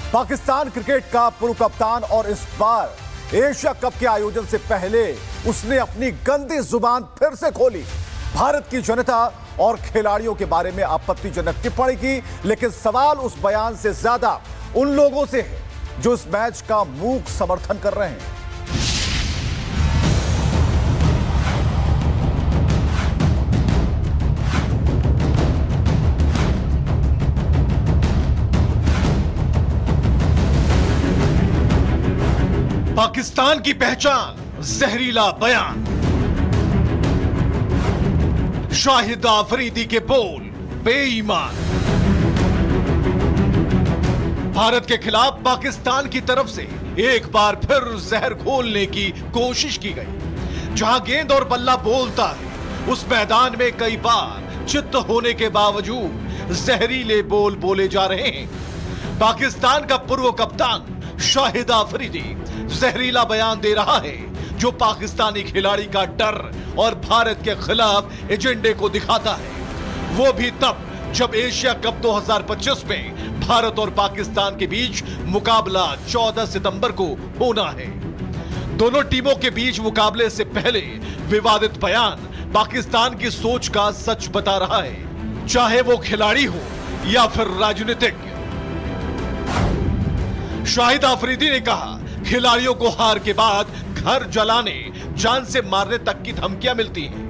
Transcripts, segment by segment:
Pakistan cricket का पूर्व कप्तान और इस बार एशिया कप के आयोजन से पहले उसने अपनी गंदी जुबान फिर से खोली। भारत की जनता और खिलाड़ियों के बारे में आपत्तिजनक टिप्पणी की, लेकिन सवाल उस बयान से ज्यादा उन लोगों से है जो इस मैच का मूक समर्थन कर रहे हैं। पाकिस्तान की पहचान जहरीला बयान, शाहिद आफरीदी के बोल बेईमान। भारत के खिलाफ पाकिस्तान की तरफ से एक बार फिर जहर घोलने की कोशिश की गई। जहां गेंद और बल्ला बोलता है, उस मैदान में कई बार चित्त होने के बावजूद जहरीले बोल बोले जा रहे हैं। पाकिस्तान का पूर्व कप्तान शाहिद आफरीदी जहरीला बयान दे रहा है, जो पाकिस्तानी खिलाड़ी का डर और भारत के खिलाफ एजेंडे को दिखाता है। वो भी तब जब एशिया कप 2025 में भारत और पाकिस्तान के बीच मुकाबला 14 सितंबर को होना है। दोनों टीमों के बीच मुकाबले से पहले विवादित बयान पाकिस्तान की सोच का सच बता रहा है, चाहे वो खिलाड़ी हो या फिर राजनीतिज्ञ। शाहिद आफरीदी ने कहा, खिलाड़ियों को हार के बाद घर जलाने, जान से मारने तक की धमकियां मिलती हैं।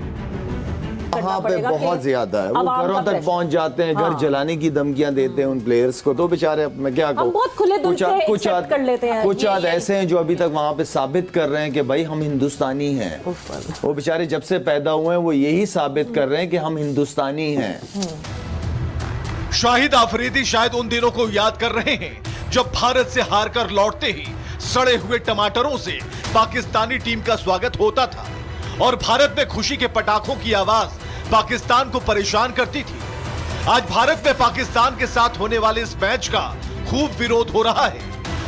वहाँ पे बहुत ज्यादा है, वो घरों तक पहुंच जाते हैं, घर जलाने की धमकियां देते हैं उन प्लेयर्स को। तो बेचारे, मैं क्या कहूँ, कुछ आद ऐसे हैं जो अभी तक वहाँ पे साबित कर रहे हैं कि भाई हम हिंदुस्तानी हैं। वो बेचारे जब से पैदा हुए हैं वो यही साबित कर रहे हैं कि हम हिंदुस्तानी हैं। शाहिद आफरीदी शायद उन दिनों को याद कर रहे हैं जब भारत से हारकर लौटते ही सड़े हुए टमाटरों से पाकिस्तानी टीम का स्वागत होता था और भारत में खुशी के पटाखों की आवाज पाकिस्तान को परेशान करती थी। आज भारत में पाकिस्तान के साथ होने वाले इस मैच का खूब विरोध हो रहा है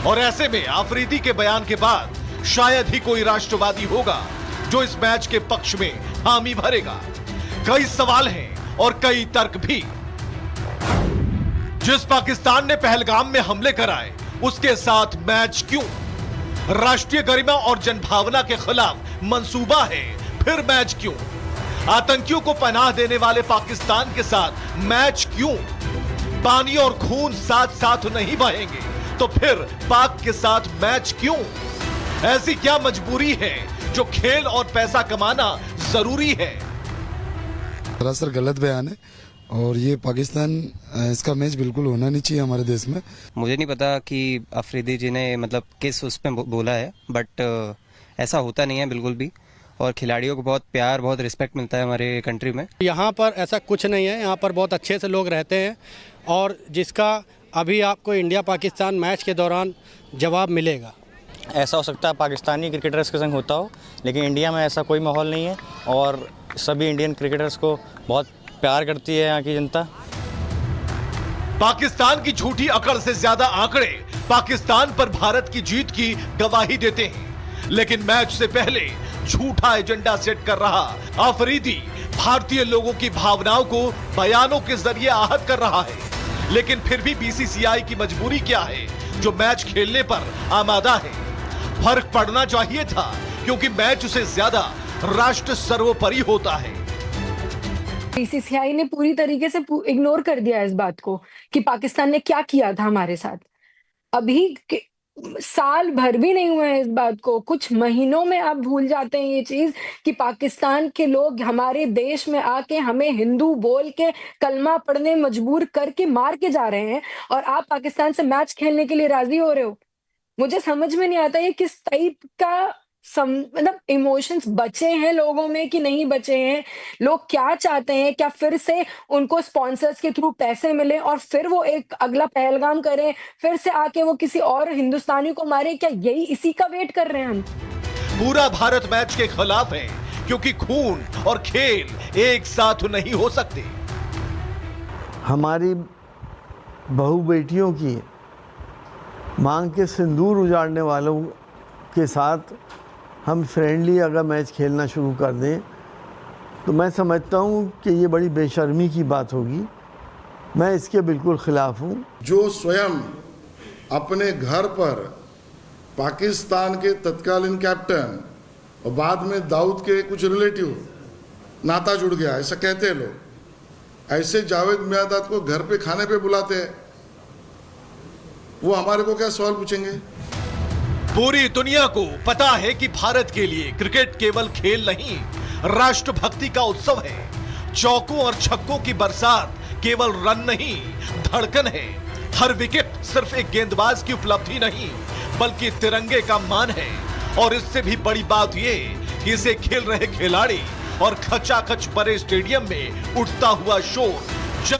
और ऐसे में आफरीदी के बयान के बाद शायद ही कोई राष्ट्रवादी होगा जो इस मैच के पक्ष में हामी भरेगा। कई सवाल हैं और कई तर्क भी। जिस पाकिस्तान ने पहलगाम में हमले कराए, उसके साथ मैच क्यों? राष्ट्रीय गरिमा और जनभावना के खिलाफ मंसूबा है, फिर मैच क्यों? आतंकियों को पनाह देने वाले पाकिस्तान के साथ मैच क्यों? पानी और खून साथ साथ नहीं बहेंगे तो फिर पाक के साथ मैच क्यों? ऐसी क्या मजबूरी है जो खेल और पैसा कमाना जरूरी है? सरासर गलत बयान है और ये पाकिस्तान, इसका मैच बिल्कुल होना नहीं चाहिए हमारे देश में। मुझे नहीं पता कि अफरीदी जी ने मतलब किस उस पे बोला है, बट ऐसा होता नहीं है बिल्कुल भी। और खिलाड़ियों को बहुत प्यार, बहुत रिस्पेक्ट मिलता है हमारे कंट्री में। यहाँ पर ऐसा कुछ नहीं है, यहाँ पर बहुत अच्छे से लोग रहते हैं और जिसका अभी आपको इंडिया पाकिस्तान मैच के दौरान जवाब मिलेगा। ऐसा हो सकता है पाकिस्तानी क्रिकेटर्स के संग होता हो, लेकिन इंडिया में ऐसा कोई माहौल नहीं है और सभी इंडियन क्रिकेटर्स को बहुत प्यार करती है यहाँ की जनता। पाकिस्तान की झूठी अकड़ से ज्यादा आंकड़े पाकिस्तान पर भारत की जीत की गवाही देते हैं, लेकिन मैच से पहले झूठा एजेंडा सेट कर रहा आफरीदी भारतीय लोगों की भावनाओं को बयानों के जरिए आहत कर रहा है। लेकिन फिर भी बीसीसीआई की मजबूरी क्या है जो मैच खेलने पर आमादा है? फर्क पड़ना चाहिए था, क्योंकि मैच से ज्यादा राष्ट्र सर्वोपरि होता है। बीसीसीआई ने पूरी तरीके से इग्नोर कर दिया इस बात को कि पाकिस्तान ने क्या किया था हमारे साथ। अभी साल भर भी नहीं हुए हैं इस बात को, कुछ महीनों में आप भूल जाते हैं ये चीज कि पाकिस्तान के लोग हमारे देश में आके हमें हिंदू बोल के कलमा पढ़ने मजबूर करके मार के जा रहे हैं और आप पाकिस्तान से मैच खेलने के लिए राजी हो रहे हो। मुझे समझ में नहीं आता ये किस टाइप का मतलब इमोशंस बचे हैं लोगों में कि नहीं बचे हैं। लोग क्या चाहते हैं? क्या फिर से उनको स्पॉन्सर्स के थ्रू पैसे मिले और फिर वो एक अगला पहलगाम करें, फिर से आके वो किसी और हिंदुस्तानी को मारे? क्या यही इसी का वेट कर रहे हैं हम? पूरा भारत मैच के खिलाफ है, क्योंकि खून और खेल एक साथ नहीं हो सकते। हमारी बहू बेटियों की मांग के सिंदूर उजाड़ने वालों के साथ हम फ्रेंडली अगर मैच खेलना शुरू कर दें तो मैं समझता हूँ कि ये बड़ी बेशर्मी की बात होगी। मैं इसके बिल्कुल खिलाफ हूँ। जो स्वयं अपने घर पर पाकिस्तान के तत्कालीन कैप्टन और बाद में दाऊद के कुछ रिलेटिव नाता जुड़ गया, ऐसा कहते हैं लोग। ऐसे जावेद मियादाद को घर पे खाने पे बुलाते हैं, वो हमारे को क्या सवाल पूछेंगे? पूरी दुनिया को पता है कि भारत के लिए क्रिकेट केवल खेल नहीं, राष्ट्रभक्ति का उत्सव है। चौकों और छक्कों की बरसात केवल रन नहीं, धड़कन है। हर विकेट सिर्फ एक गेंदबाज की उपलब्धि नहीं, बल्कि तिरंगे का मान है। और इससे भी बड़ी बात यह कि इसे खेल रहे खिलाड़ी और खचाखच भरे स्टेडियम में उठता हुआ शोर।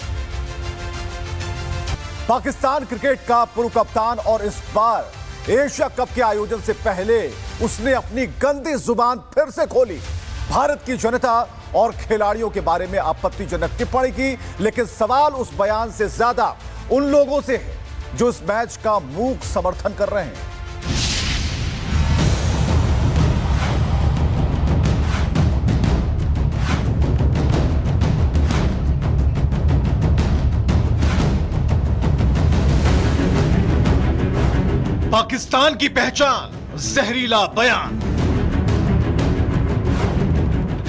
पाकिस्तान क्रिकेट का पूर्व कप्तान और इस बार एशिया कप के आयोजन से पहले उसने अपनी गंदी जुबान फिर से खोली। भारत की जनता और खिलाड़ियों के बारे में आपत्तिजनक टिप्पणी की, लेकिन सवाल उस बयान से ज्यादा उन लोगों से है जो इस मैच का मूक समर्थन कर रहे हैं। पाकिस्तान की पहचान, जहरीला बयान।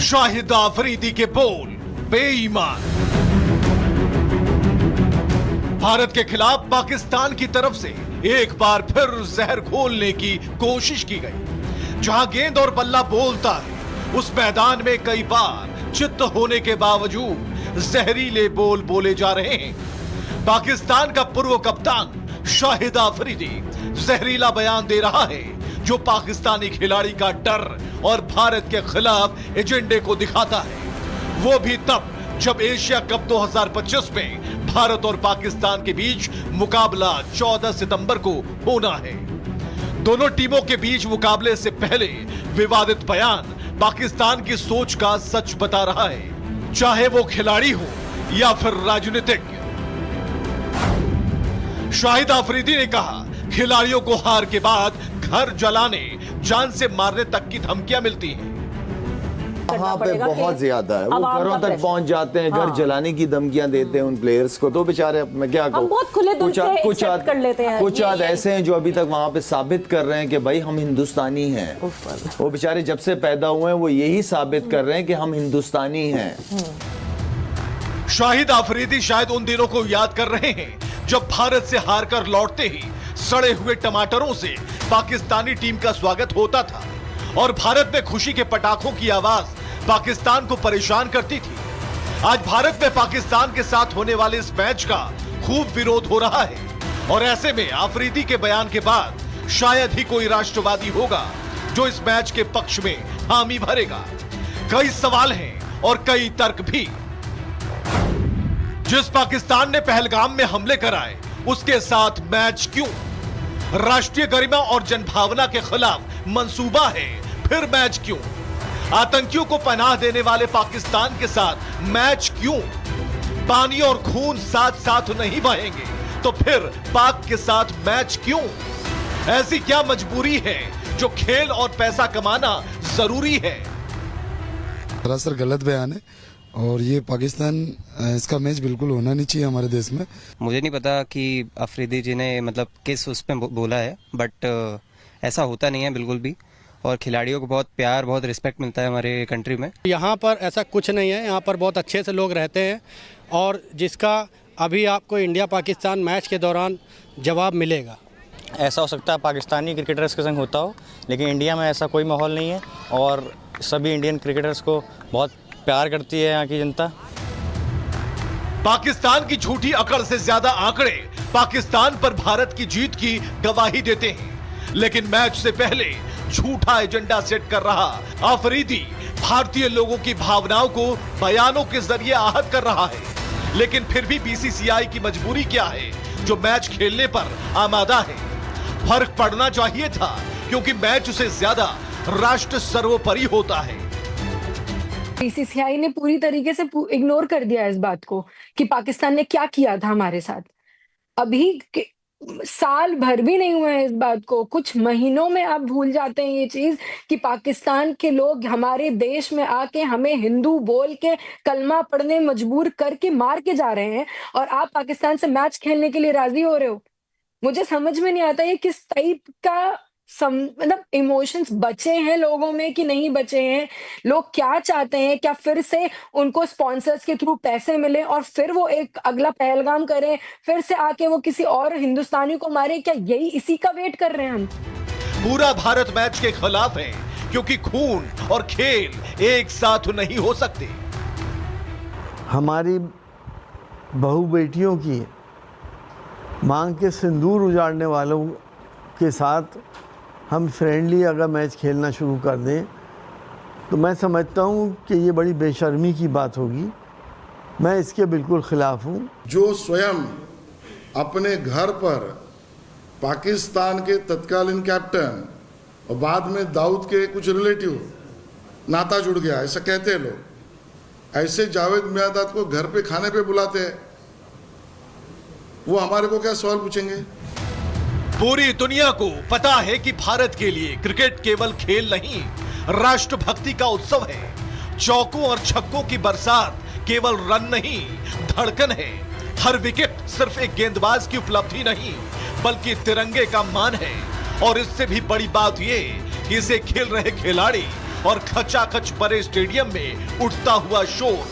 शाहिद आफरीदी के बोल, बेईमान। भारत के खिलाफ पाकिस्तान की तरफ से एक बार फिर जहर घोलने की कोशिश की गई। जहां गेंद और बल्ला बोलता है, उस मैदान में कई बार चित्त होने के बावजूद जहरीले बोल बोले जा रहे हैं। पाकिस्तान का पूर्व कप्तान शाहिद आफरीदी जहरीला बयान दे रहा है, जो पाकिस्तानी खिलाड़ी का डर और भारत के खिलाफ एजेंडे को दिखाता है। वो भी तब जब एशिया कप 2025 में भारत और पाकिस्तान के बीच मुकाबला 14 सितंबर को होना है। दोनों टीमों के बीच मुकाबले से पहले विवादित बयान पाकिस्तान की सोच का सच बता रहा है, चाहे वो खिलाड़ी हो या फिर राजनीतिज्ञ। शाहिद आफरीदी ने कहा, खिलाड़ियों को हार के बाद घर जलाने, जान से मारने तक की धमकियां मिलती हैं। वहाँ पे बहुत ज्यादा है, वो घरों तक पहुंच जाते हैं, घर जलाने की धमकियां देते हैं उन प्लेयर्स को। तो बेचारे, मैं क्या कहूँ, कुछ आद ऐसे हैं जो अभी तक वहाँ पे साबित कर रहे हैं कि भाई हम हिंदुस्तानी हैं। वो बेचारे जब से पैदा हुए हैं वो यही साबित कर रहे हैं कि हम हिंदुस्तानी हैं। शाहिद आफरीदी शायद उन दिनों को याद कर रहे हैं जब भारत से हारकर लौटते ही सड़े हुए टमाटरों से पाकिस्तानी टीम का स्वागत होता था और भारत में खुशी के पटाखों की आवाज पाकिस्तान को परेशान करती थी। आज भारत में पाकिस्तान के साथ होने वाले इस मैच का खूब विरोध हो रहा है और ऐसे में आफरीदी के बयान के बाद शायद ही कोई राष्ट्रवादी होगा जो इस मैच के पक्ष में हामी भरेगा। कई सवाल हैं और कई तर्क भी। जिस पाकिस्तान ने पहलगाम में हमले कराए, उसके साथ मैच क्यों? राष्ट्रीय गरिमा और जनभावना के खिलाफ मंसूबा है, फिर मैच क्यों? आतंकियों को पनाह देने वाले पाकिस्तान के साथ मैच क्यों? पानी और खून साथ साथ नहीं बहेंगे तो फिर पाक के साथ मैच क्यों? ऐसी क्या मजबूरी है जो खेल और पैसा कमाना जरूरी है? सरासर गलत बयान है और ये पाकिस्तान, इसका मैच बिल्कुल होना नहीं चाहिए हमारे देश में। मुझे नहीं पता कि अफरीदी जी ने मतलब किस उस पे बोला है, बट ऐसा होता नहीं है बिल्कुल भी। और खिलाड़ियों को बहुत प्यार, बहुत रिस्पेक्ट मिलता है हमारे कंट्री में। यहाँ पर ऐसा कुछ नहीं है, यहाँ पर बहुत अच्छे से लोग रहते हैं और जिसका अभी आपको इंडिया पाकिस्तान मैच के दौरान जवाब मिलेगा। ऐसा हो सकता है पाकिस्तानी क्रिकेटर्स के संग होता हो, लेकिन इंडिया में ऐसा कोई माहौल नहीं है और सभी इंडियन क्रिकेटर्स को बहुत प्यार करती है यहाँ की जनता। पाकिस्तान की झूठी अकड़ से ज्यादा आंकड़े पाकिस्तान पर भारत की जीत की गवाही देते हैं, लेकिन मैच से पहले झूठा एजेंडा सेट कर रहा आफरीदी भारतीय लोगों की भावनाओं को बयानों के जरिए आहत कर रहा है। लेकिन फिर भी बीसीसीआई की मजबूरी क्या है जो मैच खेलने पर आमादा है? फर्क पड़ना चाहिए था, क्योंकि मैच से ज्यादा राष्ट्र सर्वोपरि होता है। बीसीसीआई ने पूरी तरीके से इग्नोर कर दिया इस बात को कि पाकिस्तान ने क्या किया था हमारे साथ। अभी साल भर भी नहीं हुआ है इस बात को, कुछ महीनों में आप भूल जाते हैं ये चीज कि पाकिस्तान के लोग हमारे देश में आके हमें हिंदू बोल के कलमा पढ़ने मजबूर करके मार के जा रहे हैं और आप पाकिस्तान से मैच खेलने के लिए राजी हो रहे हो। मुझे समझ में नहीं आता ये किस टाइप का मतलब इमोशंस बचे हैं लोगों में कि नहीं बचे हैं। लोग क्या चाहते हैं, क्या फिर से उनको स्पॉन्सर्स के थ्रू पैसे मिले और फिर वो एक अगला पहलगाम करें, फिर से आके वो किसी और हिंदुस्तानी को मारे? क्या यही इसी का वेट कर रहे हैं हम? पूरा भारत मैच के खिलाफ है क्योंकि खून और खेल एक साथ नहीं हो सकते। हमारी बहू बेटियों की मांग के सिंदूर उजाड़ने वालों के साथ हम फ्रेंडली अगर मैच खेलना शुरू कर दें तो मैं समझता हूँ कि ये बड़ी बेशर्मी की बात होगी। मैं इसके बिल्कुल ख़िलाफ़ हूँ। जो स्वयं अपने घर पर पाकिस्तान के तत्कालीन कैप्टन और बाद में दाऊद के कुछ रिलेटिव नाता जुड़ गया, ऐसा कहते हैं लोग, ऐसे जावेद मियांदाद को घर पे खाने पे बुलाते हैं, वो हमारे को क्या सवाल पूछेंगे? पूरी दुनिया को पता है कि भारत के लिए क्रिकेट केवल खेल नहीं, राष्ट्रभक्ति का उत्सव है। चौकों और छक्कों की बरसात केवल रन नहीं, धड़कन है। हर विकेट सिर्फ एक गेंदबाज की उपलब्धि नहीं, बल्कि तिरंगे का मान है। और इससे भी बड़ी बात यह कि इसे खेल रहे खिलाड़ी और खचाखच भरे स्टेडियम में उठता हुआ शोर